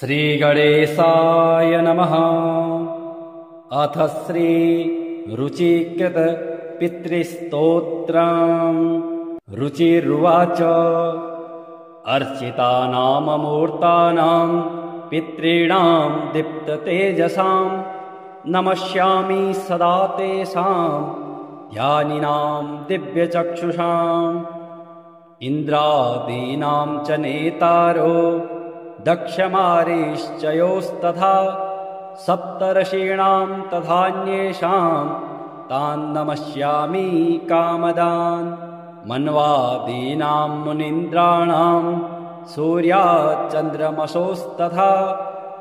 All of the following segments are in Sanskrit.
श्रीगणेशाय नमः। अथ श्री रुचिकृत पितृस्तोत्रम्। रुचिरुवाच। अर्चितानाममूर्तानां पितॄणां दीप्ततेजसां नमस्यामि सदा तेषां ध्यानिनां दिव्यचक्षुषाम्। इन्द्रादीनां च नेतारो दक्षमारीश्चयोस्तथा सप्तर्षीणां तथान्येषां तान् नमस्यामि कामदान्। मन्वादीनां मुनीन्द्राणां सूर्याचन्द्रमसोस्तथा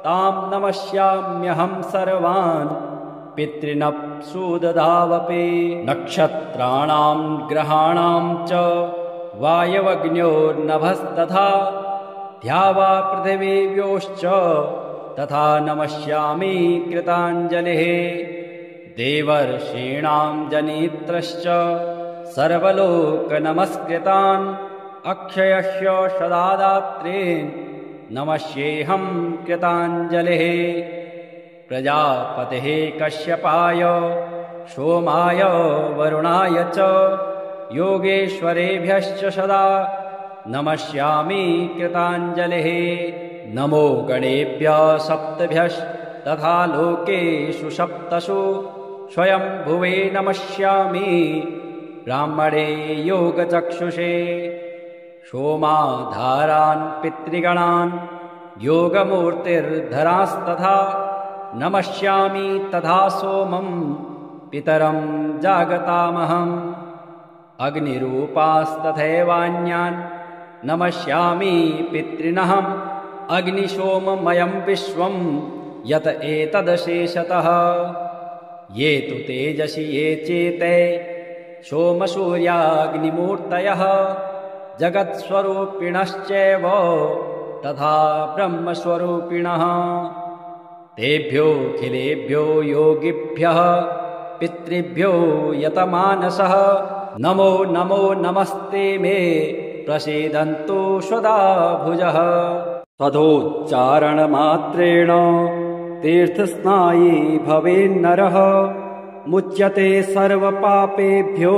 तां नमस्याम्यहं सर्वान् पितॄनप्सुददावपि। नक्षत्राणां ग्रहाणां च वायवग्न्योर्नभस्तथा द्यावा पृथिवीव्योश्च तथा नमस्यामि कृताञ्जलिः। देवर्षीणां जनित्रश्च सर्वलोकनमस्कृतान् अक्षयस्य सदादात्रीन् नमस्येऽहं कृताञ्जलिः। प्रजापतेः कश्यपाय सोमाय वरुणाय च योगेश्वरेभ्यश्च सदा नमस्यामि कृताञ्जलिः। नमो गणेभ्यः सप्तभ्यस्तथा लोकेषु सप्तसु स्वयंभुवे नमस्यामि ब्राह्मणे योगचक्षुषे। सोमाधारान् पितृगणान् योगमूर्तिर्धरास्तथा नमस्यामि तथा सोमं पितरं जागतामहम्। अग्निरूपास्तथैवान्यान् नमस्यामि पितॄनहम्। अग्निशोममयं विश्वं यत एतदशेषतः। ये तु तेजसि ये चेते सोमसूर्याग्निमूर्तयः जगत्स्वरूपिणश्चैव तथा ब्रह्मस्वरूपिणः। तेभ्योऽखिलेभ्यो योगिभ्यः पितृभ्यो यतमानसः नमो नमो नमस्ते मे प्रसीदन्तु सदा भुजः। तदोच्चारणमात्रेण तीर्थस्नायी भवेन्नरः मुच्यते सर्वपापेभ्यो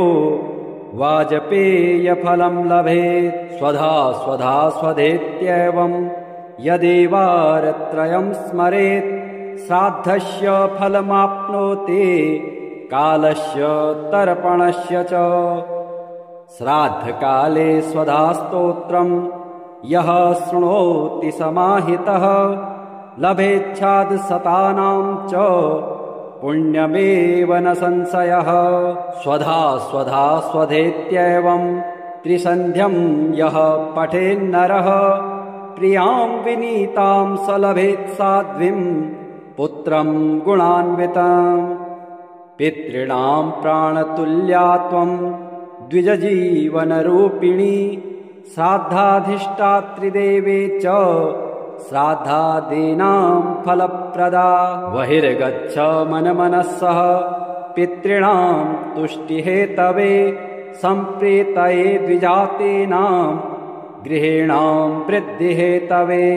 वाजपेयफलं लभेत्। स्वधा स्वधा स्वधेत्येवं यदेवारत्रयं स्मरेत् श्राद्धस्य फलमाप्नोति कालस्य तर्पणस्य च। श्राद्धकाले स्वधास्तोत्रं यः शृणोति समाहितः लभेच्छादशतानां च पुण्यमेव न संशयः। स्वधा स्वधा स्वधेत्येवं त्रिसन्ध्यं यः पठेन्नरः प्रियां विनीतां स लभेत् साध्वीं पुत्रं गुणान्वितम्। पितॄणां प्राणतुल्या त्वं द्विजजीवनरूपिणी श्राद्धाधिष्ठात्रिदेवे च श्राद्धादीनां फलप्रदा। बहिर्गच्छ मनमनसः पितॄणां तुष्टिहेतवे सम्प्रीतये द्विजातीनां गृहीणां वृद्धिहेतवे।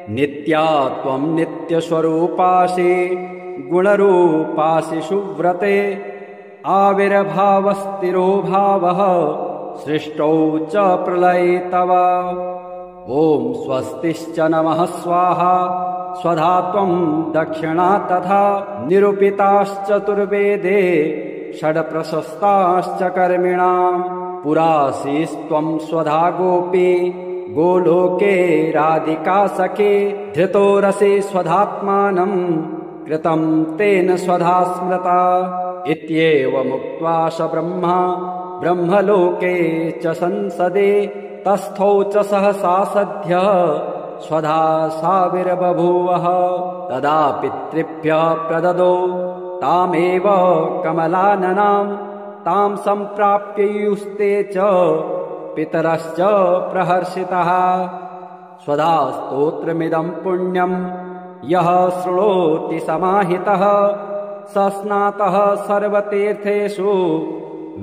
नित्या त्वं नित्यस्वरूपासि गुणरूपासि सुव्रते आविर्भावस्थिरो भावः सृष्टौ च प्रलये तव। ॐ स्वस्तिश्च नमः स्वाहा स्वधा त्वं दक्षिणा तथा निरूपिताश्चतुर्वेदे षड्प्रशस्ताश्च कर्मिणां। पुरासीस्त्वं स्वधा गोपी गोलोके राधिका सखे धृतो रसे स्वधात्मानं कृतं तेन स्वधा स्मृता। इत्येवमुक्त्वा स ब्रह्मा ब्रह्मलोके च संसदे तस्थौ च सहसा सद्यः स्वधा साविर्बभूवः। तदा पितृभ्यः प्रददो तामेव कमलाननां तां सम्प्राप्य युस्ते च पितरश्च प्रहर्षितः। स्वधा स्तोत्रमिदं पुण्यं यः शृणोति समाहितः स स्नातः सर्वतीर्थेषु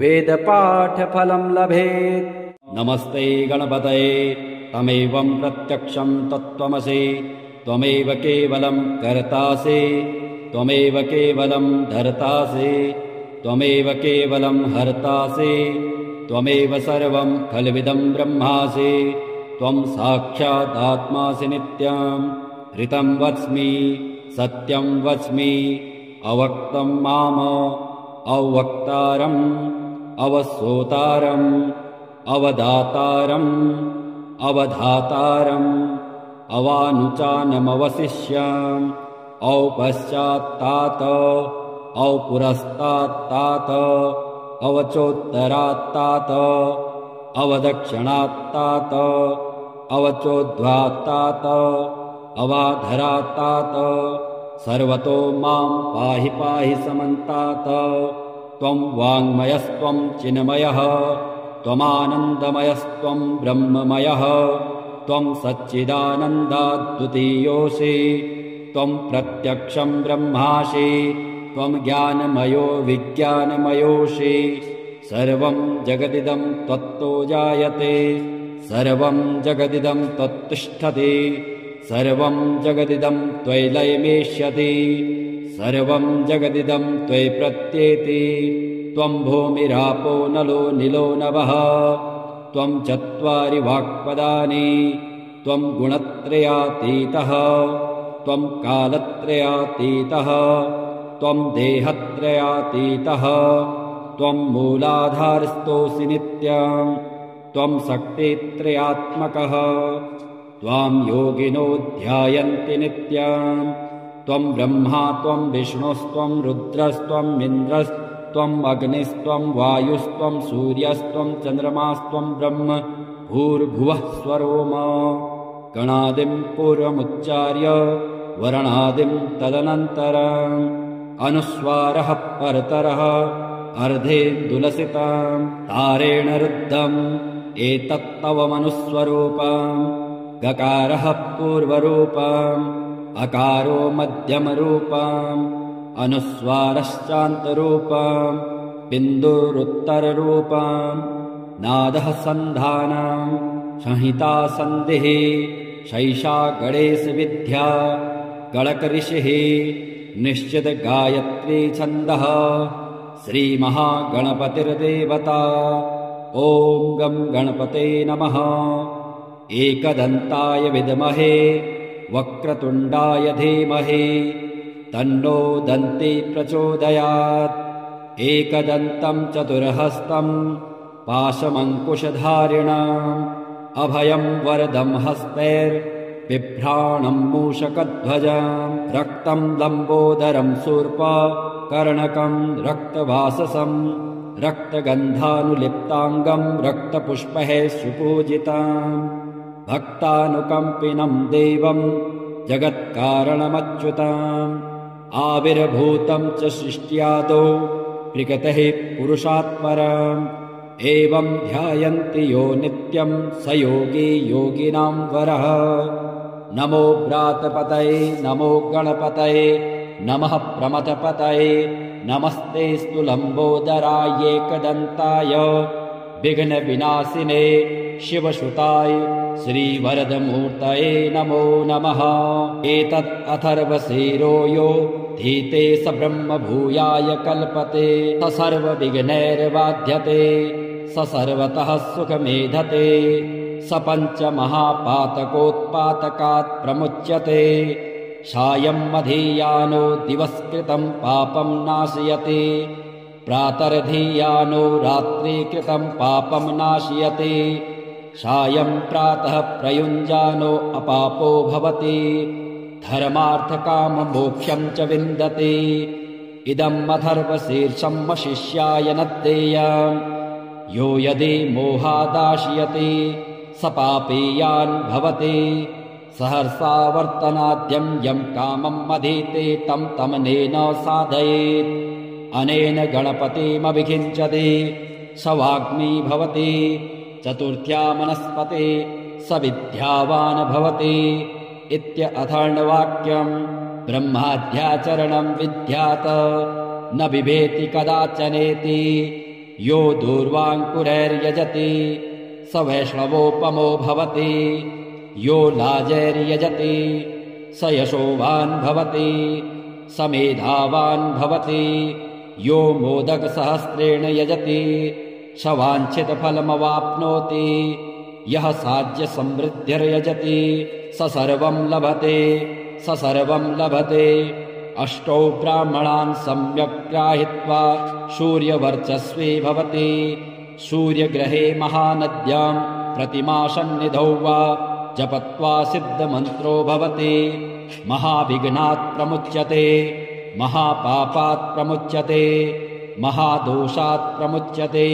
वेदपाठफलं लभेत्। नमस्ते गणपतये तमेवं प्रत्यक्षं तत्त्वमसि त्वमेव केवलं कर्तासि त्वमेव केवलं धर्तासि त्वमेव केवलं हर्तासि त्वमेव सर्वं खल्विदं ब्रह्मासि त्वं साक्षादात्मासि नित्यं ऋतं वच्मि सत्यं वच्मि अवक्तं माम अवक्तारम् अवसोतारम् अवदातारम् अवधातारम् अवानुचानमवशिष्याम् औपश्चात्तात औपुरस्तात्तात अवचोत्तरात्तात अवदक्षिणात्तात अवचोद्ध्वात्तात अवाधरात्तात सर्वतो मां पाहि पाहि समन्तात त्वं वाङ्मयस्त्वं चिन्मयः त्वमानन्दमयस्त्वं ब्रह्ममयः त्वं सच्चिदानन्दाद्वितीयोऽसि त्वं प्रत्यक्षं ब्रह्मासि त्वं ज्ञानमयो विज्ञानमयोऽसि सर्वं जगदिदं त्वत्तो जायते सर्वं जगदिदं त्वत्तिष्ठति सर्वं जगदिदं त्वयि लयमेष्यति सर्वं जगदिदं त्वयि प्रत्येति त्वं भूमिरापो नलो निलो नभः त्वं चत्वारि वाक्पदानि त्वं गुणत्रयातीतः त्वं कालत्रयातीतः त्वं देहत्रयातीतः त्वं मूलाधारस्थोऽसि नित्यं त्वं शक्तित्रयात्मकः त्वां योगिनो ध्यायन्ति नित्यं त्वं ब्रह्मा त्वं विष्णुस्त्वं रुद्रस्त्वम् इन्द्रस्त्वम् अग्निस्त्वं वायुस्त्वं सूर्यस्त्वं चन्द्रमास्त्वं ब्रह्म भूर्भुवः स्वरोम गणादिं पूर्वमुच्चार्य वर्णादिं तदनन्तरम् अनुस्वारः परतरः अर्धेन्दुलसितं तारेण रुद्धम् एतत्तव मनुस्वरूपम् गकारः पूर्वरूपम् अकारो मध्यमरूपम् अनुस्वारश्चान्तरूपम् बिन्दुरुत्तररूपम् नादः सन्धानम् संहिता सन्धिः शैषा गणेशविद्या गणकऋषिः निश्चित गायत्री छन्दः श्रीमहागणपतिर्देवता ॐ गं गणपते नमः एकदन्ताय विद्महे वक्रतुण्डाय धीमहि तन्नो दन्ती प्रचोदयात् एकदन्तं चतुर्हस्तं पाशमङ्कुशधारिणम् अभयं वरदं हस्तैर्बिभ्राणं मूषकध्वजं रक्तं लम्बोदरं शूर्पकर्णकं रक्तवाससं रक्तगन्धानुलिप्ताङ्गं रक्तपुष्पैः सुपूजितं भक्तानुकम्पिनं देवं जगत्कारणमच्युतम् आविर्भूतं च सृष्ट्यादौ प्रकृतेः पुरुषात्परम् एवं ध्यायन्ति यो नित्यं स योगी योगिनां वरः नमो व्रातपतये नमो गणपतये नमः प्रमथपतये नमस्ते स्तुलम्बोदरायेकदन्ताय विघ्नविनाशिने शिवसुताय श्रीवरदमूर्तये नमो नमः एतत् अथर्वशीरो यो धीते स ब्रह्मभूयाय कल्पते स सर्वविघ्नैर्बाध्यते स सर्वतः सुखमेधते स पञ्चमहापातकोत्पातकात् प्रमुच्यते सायं मधीयानो दिवस्कृतं पापं नाशयति प्रातर्धीयानो रात्रिकृतं पापं नाशयति सायं प्रातः प्रयुञ्जानो अपापो भवति धर्मार्थकाममोक्षं च विन्दति इदम् अथर्वशीर्षं शिष्याय न देयम् यो यदि मोहादाशयति स पापीयान् भवति सहर्षा वर्तनाद्यं यं कामम् अधीते तं तमनेन साधयेत् अनेन गणपतिमभिषिञ्चति स वाग्मी भवति चतुर्थ्या मनस्पते स विद्यावान् भवति इत्यथर्ववाक्यम् ब्रह्माद्याचरणं विद्यात् न बिभेति कदाचनेति यो दूर्वाङ्कुरैर्यजति स वैष्णवोपमो भवति यो लाजैर्यजति स यशोवान् भवति, स मेधावान् भवति। यो मोदकसहस्रेण यजति स वाञ्छितफलमवाप्नोति। यः साज्यसमृद्धिर्यजति स सर्वं लभते, स सर्वं लभते। अष्टौ ब्राह्मणान् सम्यक् ग्राहित्वा सूर्यवर्चस्वी भवति। सूर्यग्रहे महानद्यां प्रतिमासन्निधौ वा जपत्वा सिद्धमन्त्रो भवति। महाविघ्नात् प्रमुच्यते, महापापात् प्रमुच्यते, महादोषात् प्रमुच्यते।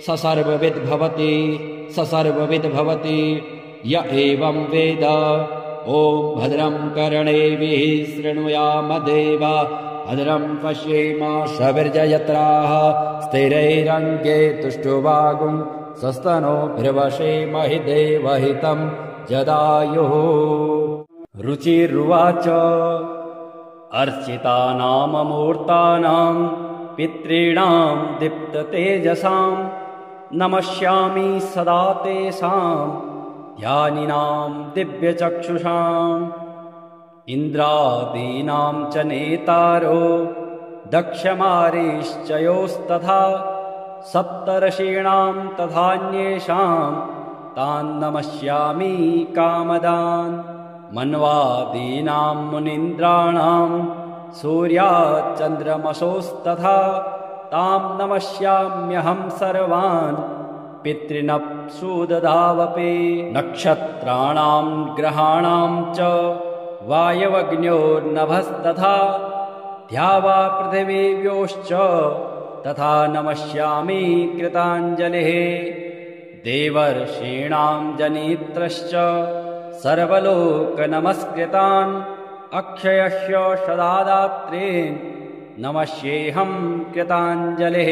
स सर्वविद् भवति, स सर्वविद् भवति। य एवं वेद। ॐ भद्रं कर्णेभिः शृणुयाम देवा, भद्रं पश्येमाक्षभिर्यजत्राः स्थिरैरङ्गे तुष्टुवागुं सस्तनोभिर्वशेमहि देवहितं जदायुः। रुचिरुवाच अर्चितानाममूर्तानां पितॄणां दीप्ततेजसां नमस्यामि सदा तेषां ध्यानिनां दिव्यचक्षुषाम्। इन्द्रादीनां च नेतारो दक्षमारीश्चयोस्तथा सप्तर्षीणां तथान्येषां तान् नमस्यामि कामदान्। मन्वादीनां मुनीन्द्राणां सूर्याचन्द्रमसोस्तथा तां नमस्याम्यहं सर्वान् पितॄनप्सुदधावपि। नक्षत्राणां ग्रहाणां च वायवग्न्योर्नभस्तथा द्यावा पृथिवीव्योश्च तथा नमस्यामि कृताञ्जलिः। देवर्षीणां जनित्रश्च सर्वलोकनमस्कृतान् अक्षयस्य सदादात्रीन् नमस्येऽहं कृताञ्जलिः।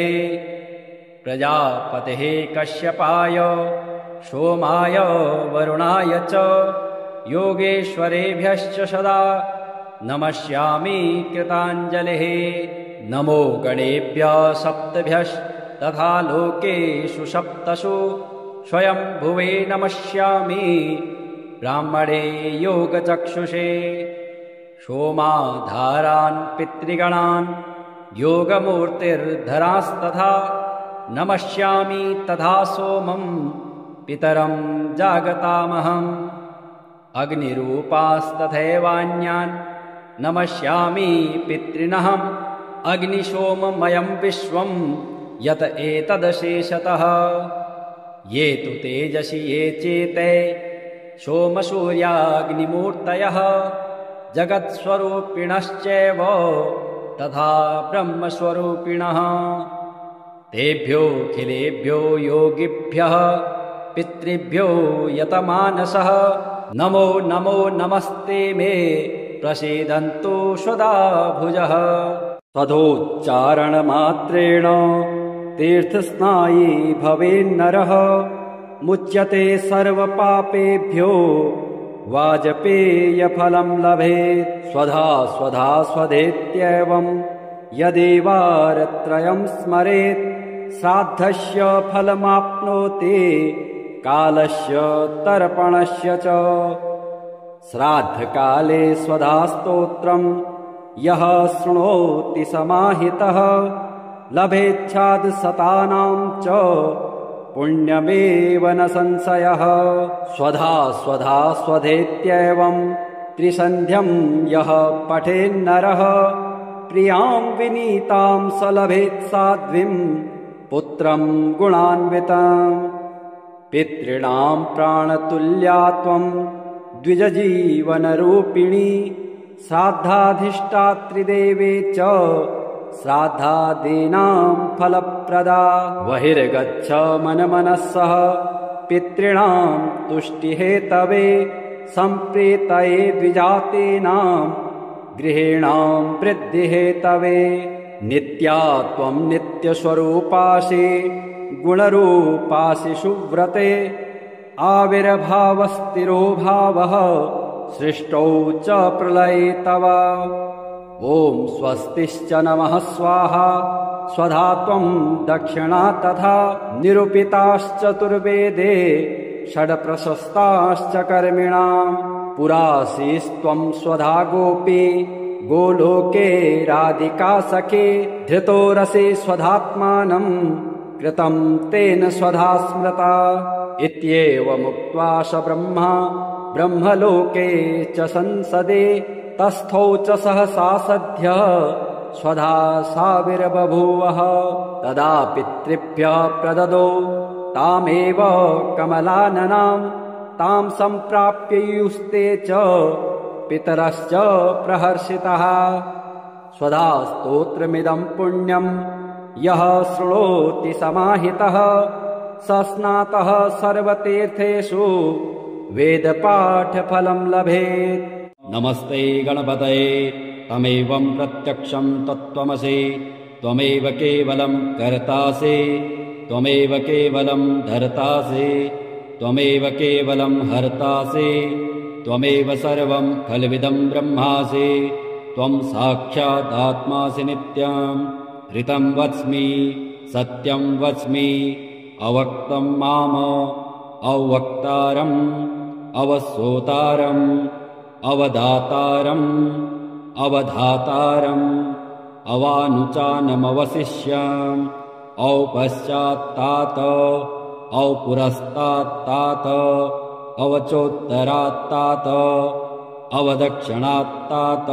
प्रजापतेः कश्यपाय सोमाय वरुणाय च योगेश्वरेभ्यश्च सदा नमस्यामि कृताञ्जलिः। नमो गणेभ्यः सप्तभ्यस्तथा लोकेषु सप्तसु स्वयंभुवे नमस्यामि ब्राह्मणे योगचक्षुषे। सोमाधारान् पितृगणान् योगमूर्तिर्धरास्तथा नमस्यामि तथा सोमं पितरं जागतामहम्। अग्निरूपास्तथैवान्यान् नमस्यामि पितॄनहम्। अग्निशोममयं विश्वं यत एतदशेषतः। ये तु तेजसि ये चेते सोमसूर्याग्निमूर्तयः जगत्स्वरूपिणश्चैव तथा ब्रह्मस्वरूपिणः। तेभ्योऽखिलेभ्यो योगिभ्यः पितृभ्यो यतमानसः नमो नमो नमस्ते मे प्रसीदन्तु सदा भुजः। तदोच्चारणमात्रेण तीर्थस्नायी भवेन्नरः मुच्यते सर्वपापेभ्यो वाजपेयफलं लभेत्। स्वधा स्वधा स्वधेत्येवं यदेवारत्रयं स्मरेत् श्राद्धस्य फलमाप्नोति कालस्य तर्पणस्य च। श्राद्धकाले स्वधास्तोत्रं यः शृणोति समाहितः लभेच्छादशतानां च पुण्यमेव न संशयः। स्वधा स्वधा स्वधेत्येवं त्रिसन्ध्यं यः पठेन्नरः प्रियां विनीतां स लभेत् साध्वीं पुत्रं गुणान्वितम्। पितॄणां प्राणतुल्या त्वं द्विजजीवनरूपिणी श्राद्धाधिष्ठात्रिदेवे च श्राद्धादीनां फलप्रदा। बहिर्गच्छ मनमनसः पितॄणां तुष्टिहेतवे सम्प्रीतये द्विजातीनां गृहीणां वृद्धिहेतवे। नित्या त्वं नित्यस्वरूपासि गुणरूपासि सुव्रते आविर्भावस्थिरो भावः सृष्टौ च प्रलये तव। ॐ स्वस्तिश्च नमः स्वाहा स्वधा त्वं दक्षिणा तथा निरूपिताश्चतुर्वेदे षड्प्रशस्ताश्च कर्मिणां पुरासीस्त्वं स्वधा गोपी गोलोके राधिका सखे धृतो रसे स्वधात्मानं कृतं तेन स्वधा स्मृता इत्येवमुक्त्वा स ब्रह्मा ब्रह्मलोके च संसदे तस्थौ च सहसा सद्यः स्वधा साविर्बभूवः तदा पितृभ्यः प्रददो तामेव कमलाननां तां सम्प्राप्ययुस्ते च पितरश्च प्रहर्षितः स्वधा स्तोत्रमिदं पुण्यं यः शृणोति समाहितः स स्नातः सर्वतीर्थेषु वेदपाठफलं लभेत्। नमस्ते गणपतये तमेवं प्रत्यक्षं तत्त्वमसि त्वमेव केवलं कर्तासि त्वमेव केवलं धर्तासि त्वमेव केवलं हर्तासि त्वमेव सर्वं खल्विदं ब्रह्मासि त्वं साक्षादात्मासि नित्यं ऋतं वच्मि सत्यं वच्मि अवक्तं माम अवक्तारम् अवसोतारम् अवदातारम् अवधातारम् अवानुचानमवशिष्याम् औपश्चात्तात औपुरस्तात्तात अवचोत्तरात्तात अवदक्षिणात्तात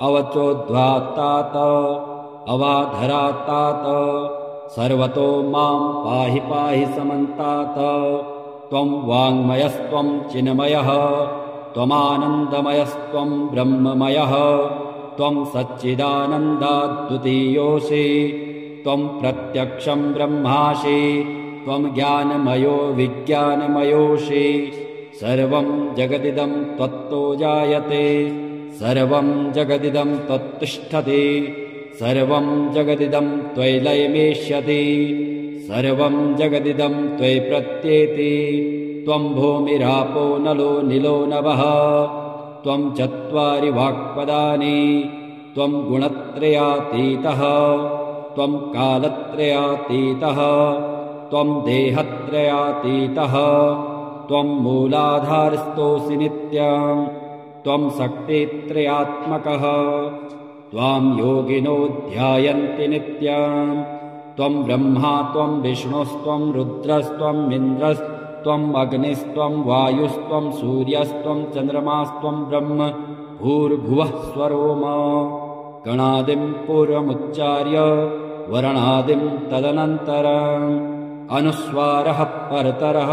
अवचोद्ध्वात्तात अवाधरात्तात सर्वतो मां पाहि पाहि समन्तात त्वं वाङ्मयस्त्वं चिन्मयः त्वमानन्दमयस्त्वं ब्रह्ममयः त्वं सच्चिदानन्दाद्वितीयोऽसि त्वं प्रत्यक्षं ब्रह्मासि त्वं ज्ञानमयो विज्ञानमयोऽसि सर्वं जगदिदं त्वत्तो जायते सर्वं जगदिदं त्वत्तिष्ठति सर्वं जगदिदं त्वयि लयमेष्यति सर्वं जगदिदं त्वयि प्रत्येति त्वं भूमिरापो नलो निलो नभः त्वं चत्वारि वाक्पदानि त्वं गुणत्रयातीतः त्वं कालत्रयातीतः त्वं देहत्रयातीतः त्वं मूलाधारस्थोऽसि नित्यं त्वं शक्तित्रयात्मकः त्वां योगिनो ध्यायन्ति नित्यं त्वं ब्रह्मा त्वं विष्णुस्त्वं रुद्रस्त्वं इन्द्रस्त्वं अग्निस्त्वं वायुस्त्वं सूर्यस्त्वं चन्द्रमास्त्वं ब्रह्म भूर्भुवः स्वरोम गणादिं पूर्वमुच्चार्य वर्णादिं तदनन्तरम् अनुस्वारः परतरः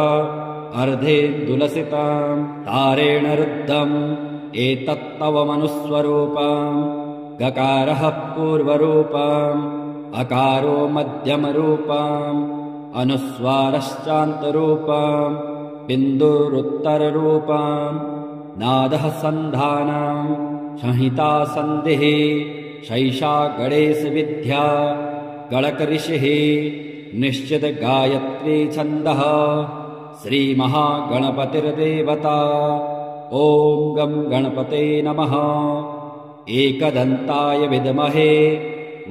अर्धेन्दुलसितं तारेण रुद्धम् एतत्तव मनुस्वरूपम् गकारः पूर्वरूपम् अकारो मध्यमरूपम् अनुस्वारश्चान्तरूपम् बिन्दुरुत्तररूपम् नादः सन्धानम् संहिता सन्धिः शैषा गणेशविद्या गणकऋषिः निश्चित गायत्री छन्दः श्रीमहागणपतिर्देवता ॐ गं गणपते नमः एकदन्ताय विद्महे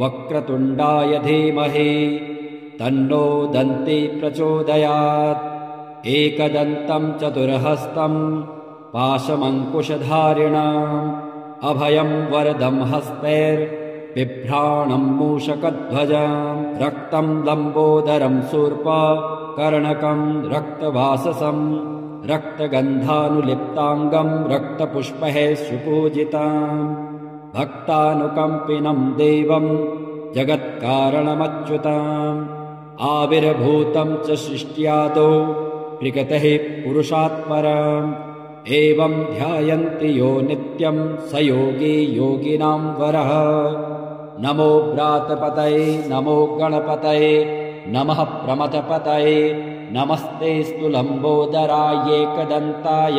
वक्रतुण्डाय धीमहि तन्नो दन्ती प्रचोदयात् एकदन्तं चतुर्हस्तं पाशमङ्कुशधारिणम् अभयं वरदं हस्तैर्बिभ्राणं मूषकध्वजं रक्तं लम्बोदरं शूर्पकर्णकं रक्तवाससं रक्तगन्धानुलिप्ताङ्गं रक्तपुष्पैः सुपूजितं भक्तानुकम्पिनं देवं जगत्कारणमच्युतम् आविर्भूतं च सृष्ट्यादौ प्रकृतेः पुरुषात् परम् एवं ध्यायन्ति यो नित्यं स योगी योगिनां वरः नमो व्रातपतये नमो गणपतये नमः प्रमथपतये नमस्तेऽस्तु लम्बोदराय एकदन्ताय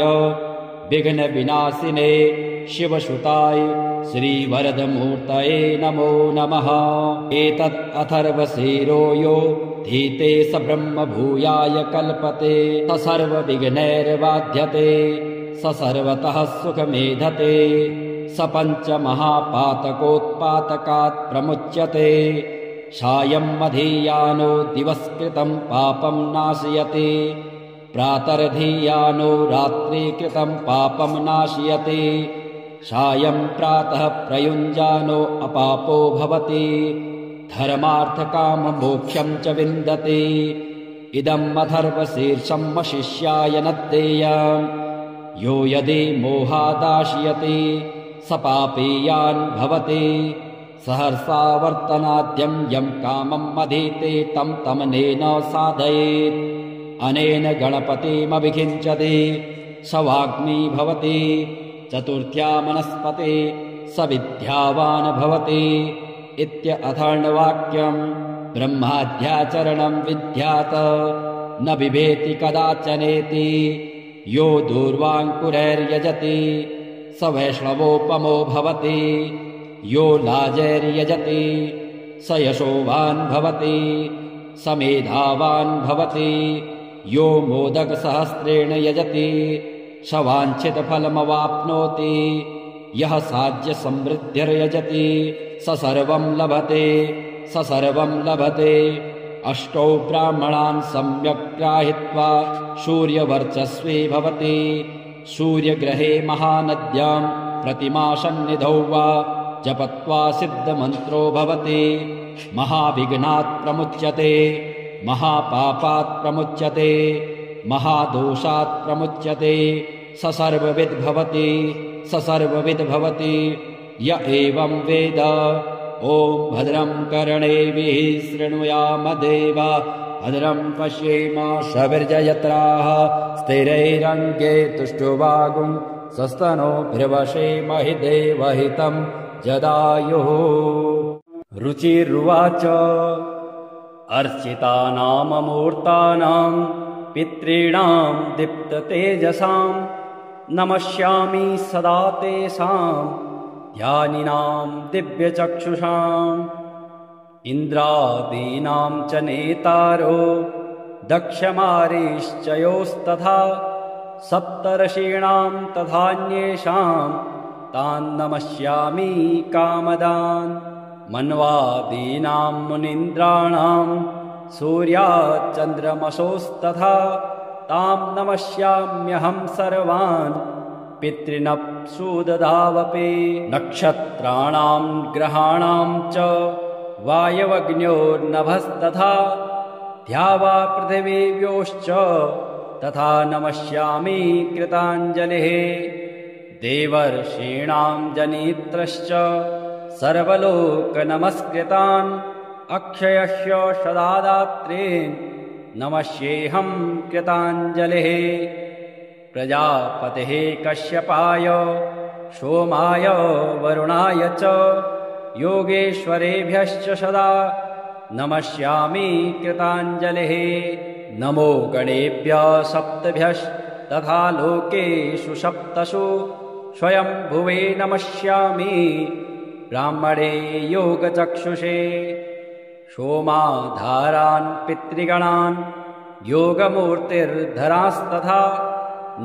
विघ्नविनाशिने शिवसुताय श्रीवरदमूर्तये नमो नमः एतत् अथर्वशीरो यो धीते स ब्रह्म भूयाय कल्पते स सर्वविघ्नैर्बाध्यते स सर्वतः सुखमेधते स पञ्चमहापातकोत्पातकात् प्रमुच्यते सायं मधीयानो दिवस्कृतं पापं नाशयति प्रातर्धीयानो रात्रि कृतं पापं नाशयति सायं प्रातः प्रयुञ्जानो अपापो भवति धर्मार्थकाममोक्षं च विन्दति इदम् अथर्वशीर्षं वशिष्याय न देयम् यो यदि मोहादाशयति स पापीयान् भवति सहर्षा वर्तनाद्यं यं कामम् अधीते तं तमनेन साधयेत् अनेन गणपतिमभिषिञ्चति स वाग्मी भवति चतुर्थ्या मनस्पते स विद्यावान् भवति इत्यथर्ववाक्यम् ब्रह्माद्याचरणं विद्यात् न बिभेति कदाचनेति यो दूर्वाङ्कुरैर्यजति स वैष्णवोपमो भवति यो लाजैर्यजति स यशोवान् भवति स मेधावान् भवति यो मोदकसहस्रेण यजति स वाञ्छितफलमवाप्नोति यः साज्यसमृद्धिर्यजति स सर्वं लभते स सर्वं लभते अष्टौ ब्राह्मणान् सम्यक् ग्राहीत्वा सूर्यवर्चस्वी भवति सूर्यग्रहे महानद्यां प्रतिमासन्निधौ वा जपत्वा सिद्धमन्त्रो भवति महाविघ्नात् प्रमुच्यते महापापात् प्रमुच्यते महादोषात् प्रमुच्यते स सर्वविद् भवति स सर्वविद् भवति य एवं वेद ॐ भद्रं कर्णेभिः शृणुयाम देवा भद्रं पश्येम सविर्जयत्राः स्थिरैरङ्गे तुष्टुवागुं सस्तनोभिर्वशेमहि देवहितं जदायुः। रुचिरुवाच अर्चितानाममूर्तानां पितॄणां दीप्ततेजसां नमस्यामि सदा तेषां ध्यानिनां दिव्यचक्षुषाम् इन्द्रादीनां च नेतारो दक्षमारीश्चयोस्तथा सप्तर्षीणां तथान्येषां तान् नमस्यामि कामदान् मन्वादीनां मुनीन्द्राणां सूर्याचन्द्रमसोस्तथा तां नमस्याम्यहं सर्वान् पितॄनप्सुदधावपि नक्षत्राणां ग्रहाणां च वायवग्न्योर्नभस्तथा द्यावा पृथिवीव्योश्च तथा नमस्यामि कृताञ्जलिः देवर्षीणां जनित्रश्च सर्वलोकनमस्कृतान् अक्षयस्य सदादात्रीन् नमस्येऽहं कृताञ्जलिः प्रजापतेः कश्यपाय सोमाय वरुणाय च योगेश्वरेभ्यश्च सदा नमस्यामि कृताञ्जलिः नमो गणेभ्यः सप्तभ्यस्तथा लोकेषु सप्तसु स्वयंभुवे नमस्यामि ब्राह्मणे योगचक्षुषे सोमाधारान् पितृगणान् योगमूर्तिर्धरास्तथा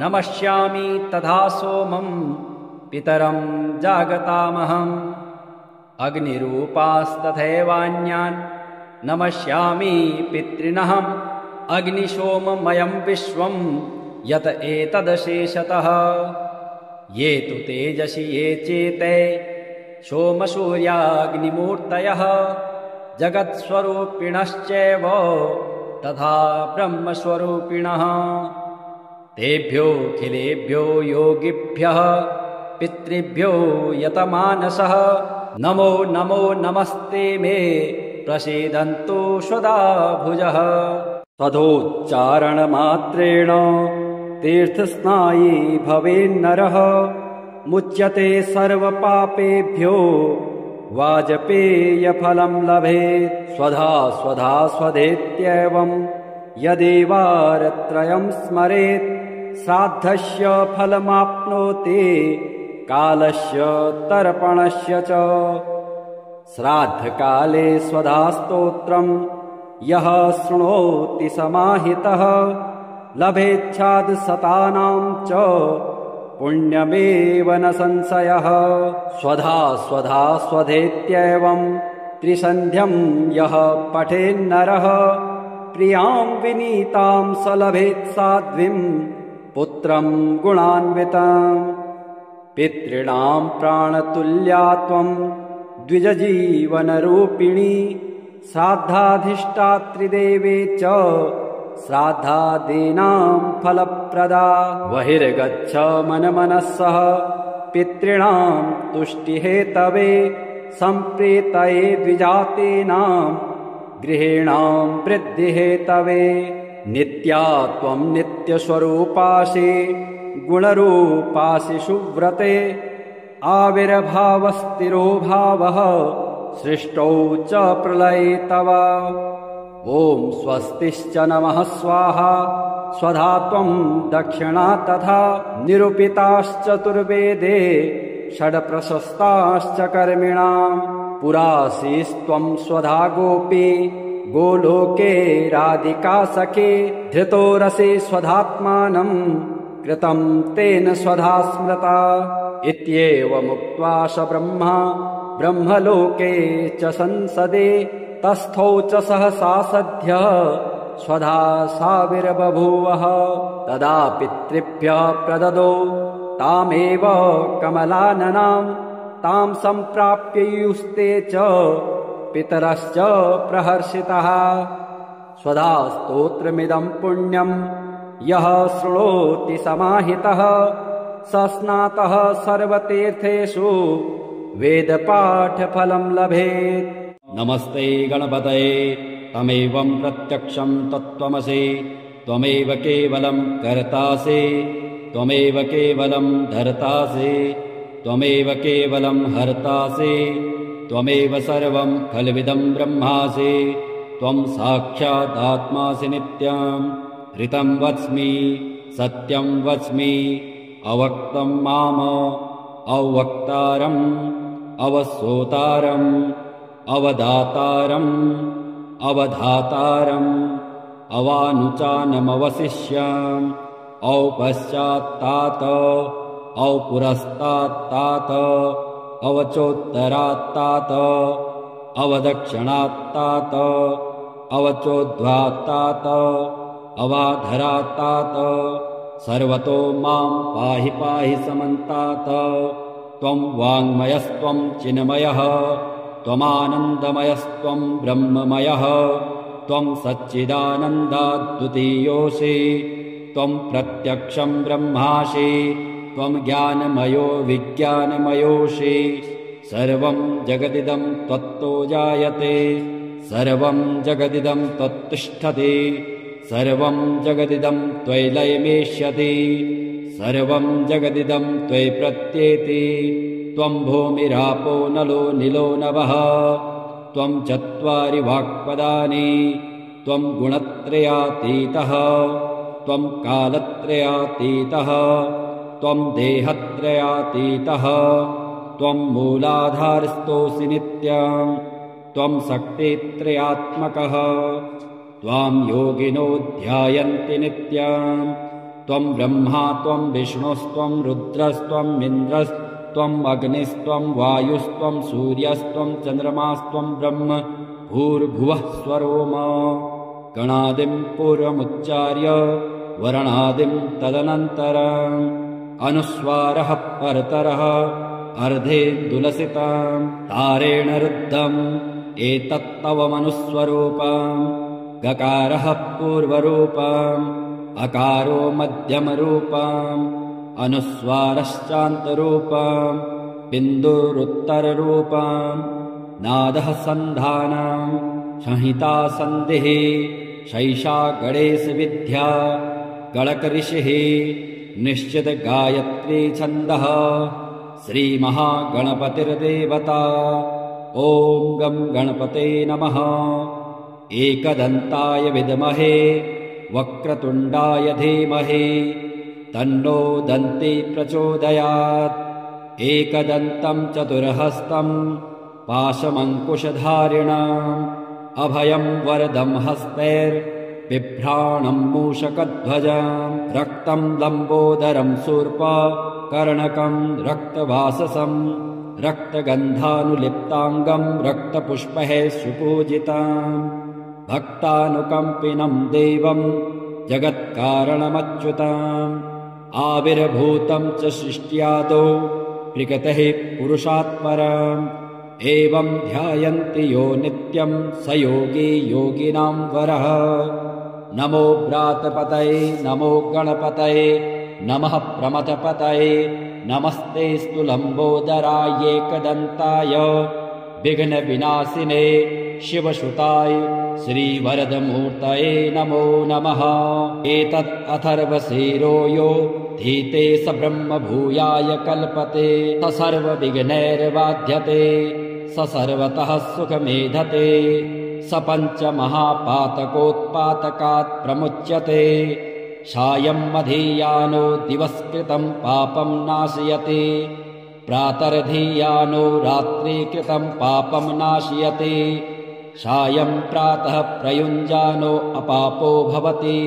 नमस्यामि तथा सोमं पितरं जागतामहम् अग्निरूपास्तथैवान्यान् नमस्यामि पितॄनहम् अग्निशोममयं विश्वं यत एतदशेषतः ये तु तेजसि ये चेते सोमसूर्याग्निमूर्तयः जगत्स्वरूपिणश्चैव तथा ब्रह्मस्वरूपिणः तेभ्योऽखिलेभ्यो योगिभ्यः पितृभ्यो यतमानसः नमो नमो नमस्ते मे प्रसीदन्तु सदा भुजः तदोच्चारणमात्रेण तीर्थस्नायी भवेन्नरः मुच्यते सर्वपापेभ्यो वाजपेयफलं लभेत् स्वधा स्वधा स्वधेत्येवं यदेवारत्रयं स्मरेत् श्राद्धस्य फलमाप्नोति कालस्य तर्पणस्य च श्राद्धकाले स्वधास्तोत्रं यः शृणोति समाहितः लभेच्छादशतानां च पुण्यमेव न संशयः स्वधा स्वधा स्वधेत्येवं त्रिसन्ध्यं यः पठेन्नरः प्रियां विनीतां स लभेत् साध्वीं पुत्रं गुणान्विताम् पितॄणां प्राणतुल्या त्वं द्विजजीवनरूपिणी श्राद्धाधिष्ठात्रिदेवे च श्राद्धादीनां फलप्रदा बहिर्गच्छ मनमनसः पितॄणां तुष्टिहेतवे सम्प्रीतये द्विजातीनां गृहीणां वृद्धिहेतवे नित्या त्वं नित्यस्वरूपासि गुणरूपासि सुव्रते आविर्भावस्थिरो भावः सृष्टौ च प्रलये तव ॐ स्वस्तिश्च नमः स्वाहा स्वधा त्वं दक्षिणा तथा निरूपिताश्चतुर्वेदे षड्प्रशस्ताश्च कर्मिणाम् पुरासीस्त्वं स्वधा गोपी गोलोके राधिका सखे धृतो रसे स्वधात्मानम् कृतं तेन स्वधा स्मृता इत्येवमुक्त्वा स ब्रह्मा ब्रह्मलोके च संसदे तस्थौ च सहसा सद्यः स्वधा साविर्बभूवः तदा पितृभ्यः प्रददो तामेव कमलाननां तां सम्प्राप्ययुस्ते च पितरश्च प्रहर्षितः स्वधा स्तोत्रमिदं पुण्यं यः शृणोति समाहितः स स्नातः सर्वतीर्थेषु वेदपाठफलं लभेत्। नमस्ते गणपतये तमेवं प्रत्यक्षं तत्त्वमसि त्वमेव केवलं कर्तासि त्वमेव केवलं धर्तासि त्वमेव केवलं हर्तासि त्वमेव सर्वं खल्विदं ब्रह्मासि त्वं साक्षात् आत्मासि नित्यं ऋतं वच्मि सत्यं वच्मि अवक्तं माम अवक्तारम् अवसोतारम् अवदातारम् अवधातारम् अवानुचानमवशिष्याम् औपश्चात्तात औपुरस्तात्तात अवचोत्तरात्तात अवदक्षिणात्तात अवचोद्ध्वात्तात अवाधरात्तात सर्वतो मां पाहि पाहि समन्तात त्वं वाङ्मयस्त्वं चिन्मयः त्वमानन्दमयस्त्वं ब्रह्ममयः त्वं सच्चिदानन्दाद्वितीयोऽसि त्वं प्रत्यक्षं ब्रह्मासि त्वं ज्ञानमयो विज्ञानमयोऽसि सर्वं जगदिदं त्वत्तो जायते सर्वं जगदिदं त्वत्तिष्ठति सर्वं जगदिदं त्वयि लयमेष्यति सर्वं जगदिदं त्वयि प्रत्येति त्वं भूमिरापो नलो निलो नभः त्वं चत्वारि वाक्पदानि त्वं गुणत्रयातीतः त्वं कालत्रयातीतः त्वं देहत्रयातीतः त्वं मूलाधारस्थोऽसि नित्यं त्वं शक्तित्रयात्मकः त्वां योगिनो ध्यायन्ति नित्यं त्वं ब्रह्मा त्वं विष्णुस्त्वं रुद्रस्त्वं इन्द्रस्त्वम् अग्निस्त्वं वायुस्त्वं सूर्यस्त्वं चन्द्रमास्त्वं ब्रह्म भूर्भुवः स्वरोम गणादिं पूर्वमुच्चार्य वर्णादिं तदनन्तरम् अनुस्वारः परतरः अर्धेन्दुलसितं तारेण रुद्धम् एतत्तव मनुस्वरूपम् गकारः पूर्वरूपम् अकारो मध्यमरूपम् अनुस्वारश्चान्तरूपम् बिन्दुरुत्तररूपम् नादः सन्धानम् संहिता सन्धिः शैषा गणेशविद्या गणकऋषिः निश्चित गायत्री छन्दः श्रीमहागणपतिर्देवता ॐ गं गणपते नमः एकदन्ताय विद्महे वक्रतुण्डाय धीमहि तन्नो दन्ती प्रचोदयात् एकदन्तं चतुर्हस्तं पाशमङ्कुशधारिणम् अभयं वरदं हस्तैर्बिभ्राणं मूषकध्वजम् रक्तं लम्बोदरं शूर्पकर्णकं रक्तवाससं रक्तगन्धानुलिप्ताङ्गं रक्तपुष्पैः सुपूजितम् भक्तानुकम्पिनं देवं जगत्कारणमच्युताम् आविर्भूतं च सृष्ट्यादौ प्रकृतेः पुरुषात्परम् एवं ध्यायन्ति यो नित्यं स योगी योगिनां वरः नमो व्रातपतये नमो गणपतये नमः प्रमथपतये नमस्ते लम्बोदराय एकदन्ताय विघ्नविनाशिने शिवसुताय श्रीवरदमूर्तये नमो नमः एतत् अथर्वशीरो यो धीते स ब्रह्म भूयाय कल्पते स सर्वविघ्नैर्बाध्यते स सर्वतः सुखमेधते स पञ्चमहापातकोत्पातकात् प्रमुच्यते सायं मधीयानो दिवस्कृतं पापं नाशयति प्रातर्धीयानो रात्रिकृतं पापं नाशयति सायं प्रातः प्रयुञ्जानो अपापो भवति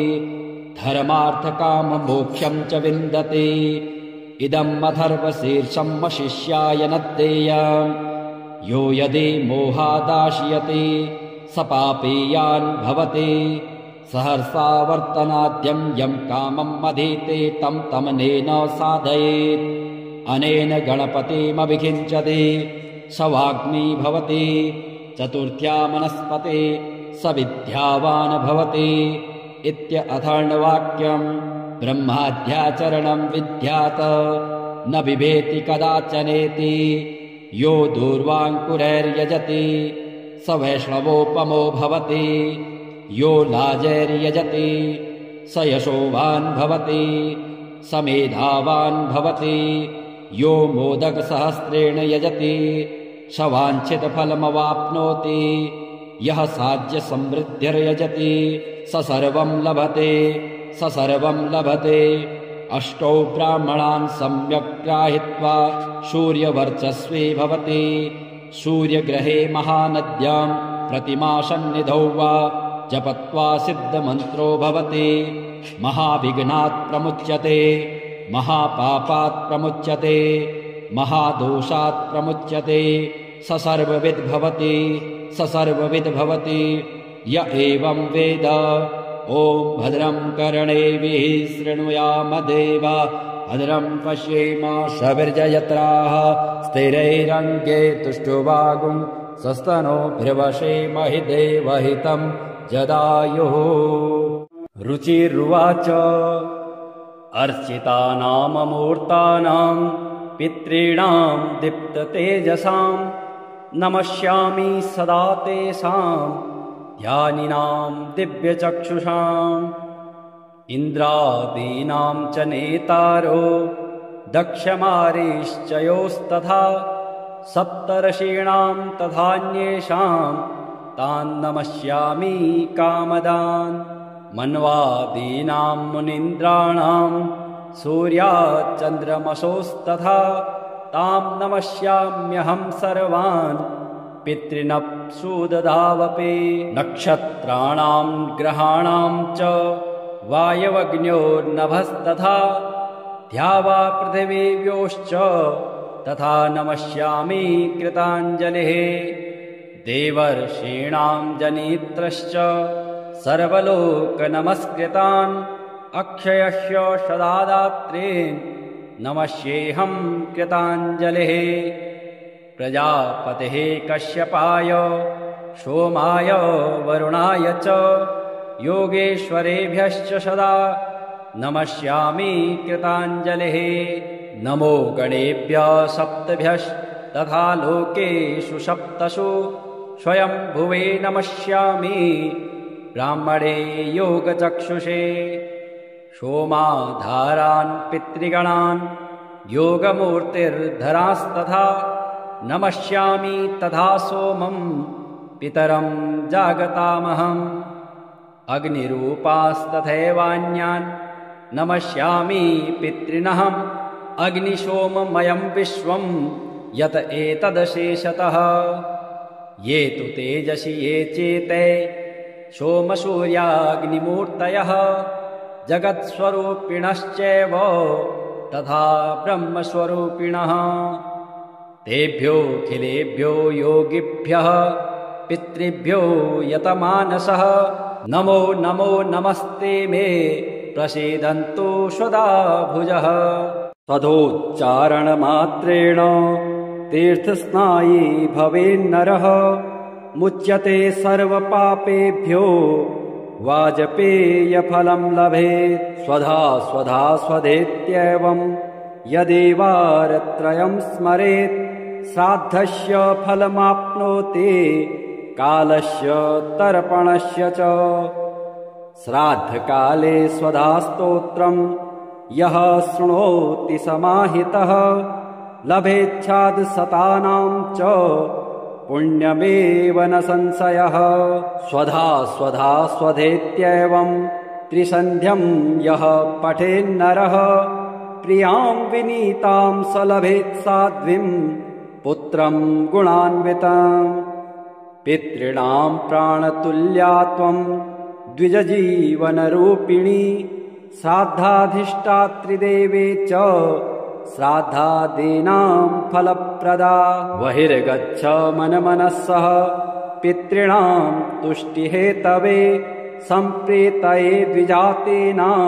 धर्मार्थकाममोक्षं च विन्दति इदम् अथर्वशीर्षं शिष्याय न देयम् यो यदि मोहादाशयति स पापीयान् भवति सहर्षा वर्तनाद्यं यं कामम् अधीते तं तमनेन साधयेत् अनेन गणपतिमभिषिञ्चति स वाग्मी भवति चतुर्थ्या मनस्पते स विद्यावान् भवति इत्यथर्ववाक्यम् ब्रह्माद्याचरणं विद्यात् न बिभेति कदाचनेति यो दूर्वाङ्कुरैर्यजति स वैष्णवोपमो भवति यो लाजैर्यजति स यशोवान् भवति स मेधावान् भवति यो मोदकसहस्रेण यजति स वाञ्छितफलमवाप्नोति यः साज्यसमृद्धिर्यजति स सर्वं लभते स सर्वं लभते अष्टौ ब्राह्मणान् सम्यक् ग्राहीत्वा सूर्यवर्चस्वी भवति सूर्यग्रहे महानद्यां प्रतिमासन्निधौ वा जपत्वा सिद्धमन्त्रो भवति महाविघ्नात् प्रमुच्यते महापापात् प्रमुच्यते महादोषात् प्रमुच्यते स सर्वविद् भवति स सर्वविद् भवति य एवं वेद ॐ भद्रं कर्णेभिः शृणुयाम देवा भद्रं पश्येम सविर्जयत्राः स्थिरैरङ्गे तुष्टुवागुं सस्तनोभिर्वशेमहि देवहितं जदायुः रुचिर्वाच अर्चितानाममूर्तानां पितॄणां दीप्ततेजसां नमस्यामि सदा तेषां ध्यानिनां दिव्यचक्षुषाम् इन्द्रादीनां च नेतारो दक्षमारीश्च योस्तथा सप्तर्षीणां तथान्येषां तान् नमस्यामि कामदान् मन्वादीनां मुनीन्द्राणां सूर्याचन्द्रमसोस्तथा तां नमस्याम्यहं सर्वान् पितॄनप्सुदधावपि नक्षत्राणां ग्रहाणां च वायवग्न्योर्नभस्तथा द्यावा पृथिवीव्योश्च तथा नमस्यामि कृताञ्जलिः देवर्षीणां जनित्रश्च सर्वलोकनमस्कृतान् अक्षयस्य सदादात्रीन् नमस्येऽहं कृताञ्जलिः प्रजापतेः कश्यपाय सोमाय वरुणाय च योगेश्वरेभ्यश्च सदा नमस्यामि कृताञ्जलिः नमो गणेभ्यः सप्तभ्यस्तथा लोकेषु सप्तसु स्वयंभुवे नमस्यामि ब्राह्मणे योगचक्षुषे सोमाधारान् पितृगणान् योगमूर्तिर्धरास्तथा नमस्यामि तथा सोमं पितरं जागतामहम् अग्निरूपास्तथैवान्यान् नमस्यामि पितॄनहम् अग्निसोममयं विश्वं यत एतदशेषतः ये तु तेजसि ये चेते सोमसूर्याग्निमूर्तयः जगत्स्वरूपिणश्चैव तथा ब्रह्मस्वरूपिणः तेभ्योऽखिलेभ्यो योगिभ्यः पितृभ्यो यतमानसः नमो नमो नमस्ते मे प्रसीदन्तु सदा भुजः तदोच्चारणमात्रेण तीर्थस्नायी भवेन्नरः मुच्यते सर्वपापेभ्यो वाजपेयफलं लभेत् स्वधा स्वधा स्वधेत्येवं यदेवारत्रयं स्मरेत् श्राद्धस्य फलमाप्नोति कालस्य तर्पणस्य च श्राद्धकाले स्वधास्तोत्रं यः शृणोति समाहितः लभेच्छादशतानां च पुण्यमेव न संशयः स्वधा स्वधा स्वधेत्येवं त्रिसन्ध्यं यः पठेन्नरः प्रियां विनीतां स लभेत् साध्वीं पुत्रं गुणान्विताम् पितॄणां प्राणतुल्या त्वं द्विजजीवनरूपिणी श्राद्धाधिष्ठात्रिदेवे च श्राद्धादीनां फलप्रदा बहिर्गच्छ मनमनस्सः पितॄणां तुष्टिहेतवे सम्प्रीतये द्विजातीनां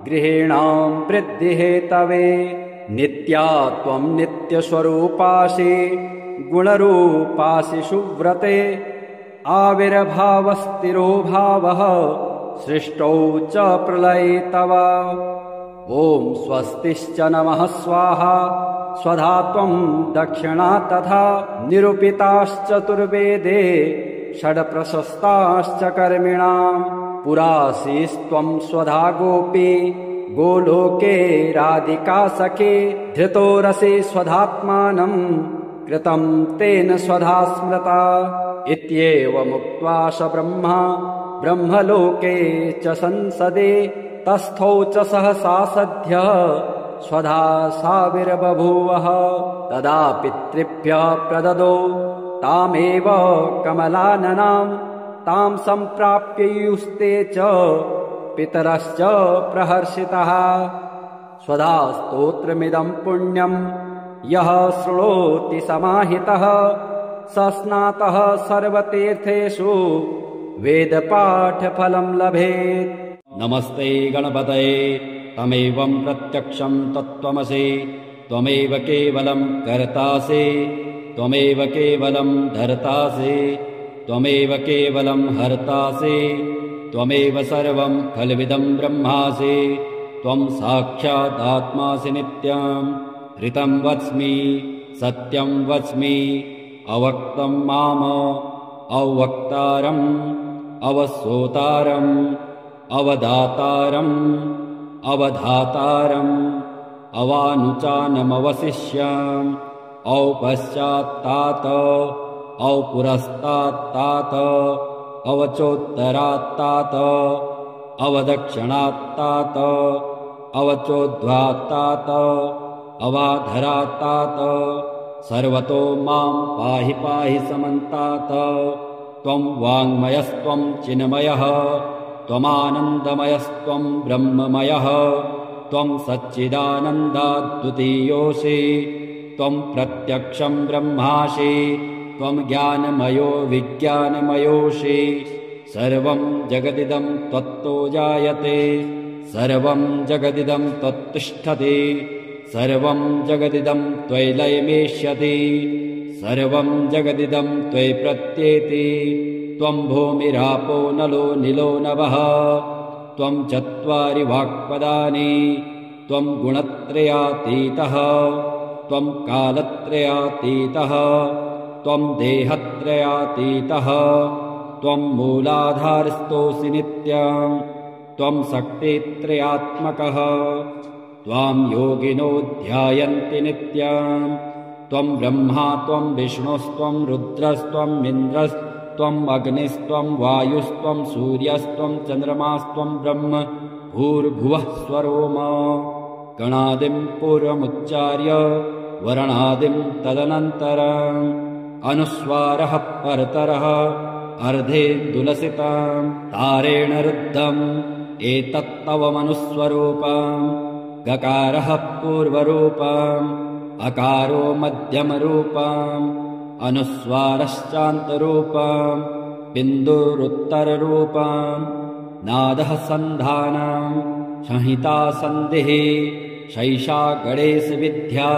गृहीणां वृद्धिहेतवे नित्या त्वं नित्यस्वरूपासि गुणरूपासि सुव्रते आविर्भावस्थिरो भावः सृष्टौ च प्रलये तव ॐ स्वस्तिश्च नमः स्वाहा स्वधा त्वं दक्षिणा तथा निरूपिताश्चतुर्वेदे षड्प्रशस्ताश्च कर्मिणां पुरासीस्त्वं स्वधा गोपी गोलोके राधिका सखे धृतो रसे स्वधात्मानं कृतं तेन स्वधा स्मृता इत्येवमुक्त्वा स ब्रह्मा ब्रह्मलोके च संसदे तस्थौ च सहसा सद्यः स्वधा साविर्बभूवः तदा पितृभ्यः प्रददौ तामेव कमलाननां तां सम्प्राप्य युस्ते च पितरश्च प्रहर्षितः स्वधा स्तोत्रमिदं पुण्यं यः शृणोति समाहितः स स्नातः सर्वतीर्थेषु वेदपाठफलं लभेत् नमस्ते गणपतये तमेवं प्रत्यक्षं तत्त्वमसि त्वमेव केवलं कर्तासि त्वमेव केवलं धर्तासि त्वमेव केवलं हर्तासि त्वमेव सर्वं खल्विदं ब्रह्मासि त्वं साक्षादात्मासि नित्यं ऋतं वच्मि सत्यं वच्मि अवक्तं माम अवक्तारम् अवसोतारम् अवदातारम् अवधातारम् अवानुचानमवशिष्याम् औपश्चात्तात औपुरस्तात्तात अवचोत्तरात्तात अवदक्षिणात्तात अवचोद्ध्वात्तात अवाधरात्तात सर्वतो मां पाहि पाहि समन्तात त्वं वाङ्मयस्त्वं चिन्मयः त्वमानन्दमयस्त्वं ब्रह्ममयः त्वं सच्चिदानन्दाद्वितीयोऽसि त्वं प्रत्यक्षं ब्रह्मासि त्वं ज्ञानमयो विज्ञानमयोऽसि सर्वं जगदिदं त्वत्तो जायते सर्वं जगदिदं त्वत्तिष्ठति सर्वं जगदिदं त्वयि लयमेष्यति सर्वं जगदिदं त्वयि प्रत्येति त्वं भूमिरापो नलो निलो नभः त्वं चत्वारि वाक्पदानि त्वं गुणत्रयातीतः त्वं कालत्रयातीतः त्वं देहत्रयातीतः त्वं मूलाधारस्थोऽसि नित्यं त्वं शक्तित्रयात्मकः त्वां योगिनो ध्यायन्ति नित्यं त्वं ब्रह्मा त्वं विष्णुस्त्वं रुद्रस्त्वम् इन्द्रस्त्वम् अग्निस्त्वं वायुस्त्वं सूर्यस्त्वं चन्द्रमास्त्वं ब्रह्म भूर्भुवः स्वरोम गणादिं पूर्वमुच्चार्य वर्णादिं तदनन्तरम् अनुस्वारः परतरः अर्धेन्दुलसितं तारेण रुद्धम् एतत्तव मनुस्वरूपम् गकारः पूर्वरूपम् अकारो मध्यमरूपम् अनुस्वारश्चान्तरूपम् बिन्दुरुत्तररूपम् नादः सन्धानम् संहिता सन्धिः शैषा गणेशविद्या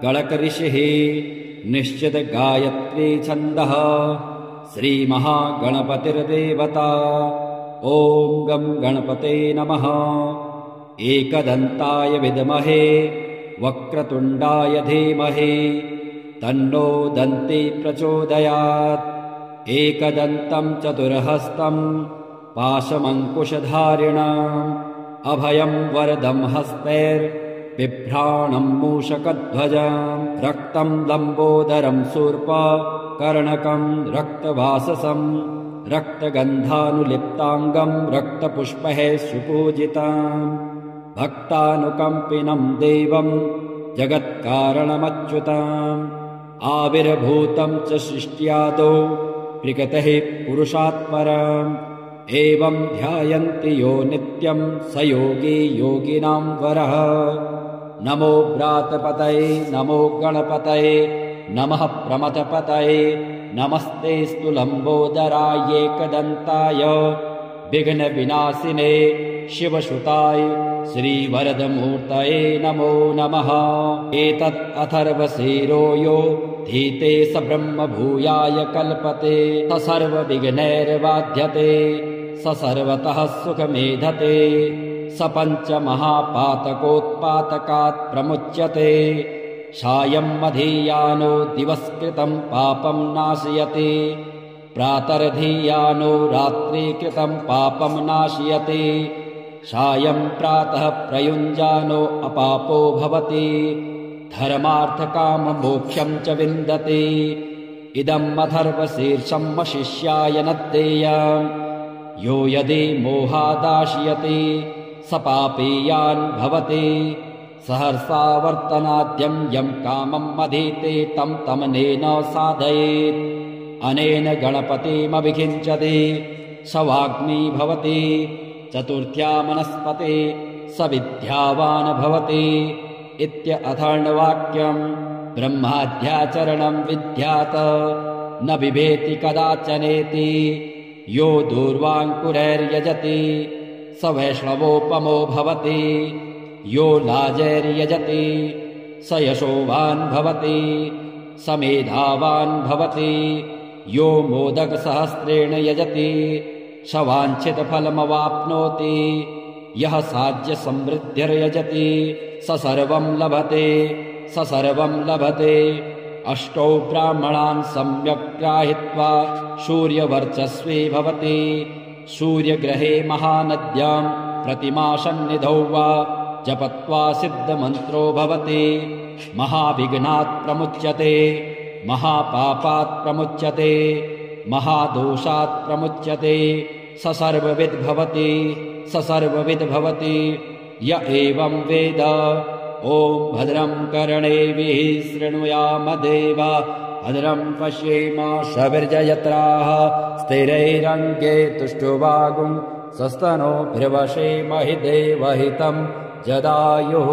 गणकऋषिः निश्चित गायत्री छन्दः श्रीमहागणपतिर्देवता ॐ गं गणपते नमः। एकदन्ताय विद्महे वक्रतुण्डाय धीमहि तन्नो दन्ती प्रचोदयात्। एकदन्तं चतुर्हस्तं पाशमङ्कुशधारिणम् अभयं वरदं हस्तैर्बिभ्राणं मूषकध्वजम् रक्तं लम्बोदरं शूर्पकर्णकं रक्तवाससं रक्तगन्धानुलिप्ताङ्गं रक्तपुष्पैः सुपूजितम् भक्तानुकम्पिनं देवं जगत्कारणमच्युतम् आविर्भूतं च सृष्ट्यादौ प्रकृतेः पुरुषात् परम् एवं ध्यायन्ति यो नित्यं स योगी योगिनां वरः। नमो व्रातपतये नमो गणपतये नमः प्रमथपतये नमस्तेऽस्तु लम्बोदराय एकदन्ताय विघ्नविनाशिने शिवसुताय श्रीवरदमूर्तये नमो नमः। एतत् अथर्वशीरो यो धीते स ब्रह्म भूयाय कल्पते स सर्वविघ्नैर्बाध्यते स सर्वतः सुखमेधते स पञ्चमहापातकोत्पातकात् प्रमुच्यते सायं मधीयानो दिवस्कृतं पापं नाशयति प्रातर्धीयानो रात्रिकृतं पापं नाशयति सायं प्रातः प्रयुञ्जानो अपापो भवति धर्मार्थकाममोक्षं च विन्दति। इदम् अथर्वशीर्षं शिष्याय न देयम् यो यदि मोहादाशयति स पापीयान् भवति सहर्षा वर्तनाद्यं यं कामम् अधीते तं तमनेन साधयेत् अनेन गणपतिमभिषिञ्चति स वाग्मी भवति चतुर्थ्या मनस्पते स विद्यावान् भवति इत्यथर्ववाक्यम् ब्रह्माद्याचरणं विद्यात् न बिभेति कदाचनेति यो दूर्वाङ्कुरैर्यजति स वैष्णवोपमो भवति यो लाजैर्यजति स यशोवान् भवति स मेधावान् भवति यो मोदकसहस्रेण यजति स वाञ्छितफलमवाप्नोति यः साज्यसमृद्धिर्यजति स सर्वं लभते स सर्वं लभते। अष्टौ ब्राह्मणान् सम्यक् ग्राहीत्वा सूर्यवर्चस्वी भवति सूर्यग्रहे महानद्यां प्रतिमासन्निधौ वा जपत्वा सिद्धमन्त्रो भवति महाविघ्नात् प्रमुच्यते महापापात् प्रमुच्यते महादोषात् प्रमुच्यते स सर्वविद् भवति स सर्वविद् भवति य एवं वेद। ॐ भद्रं कर्णेभिः शृणुयाम देवा भद्रं पश्येम सविर्जयत्राः स्थिरैरङ्गे तुष्टुवागुं सस्तनोभिर्वशेमहि देवहितं जदायुः।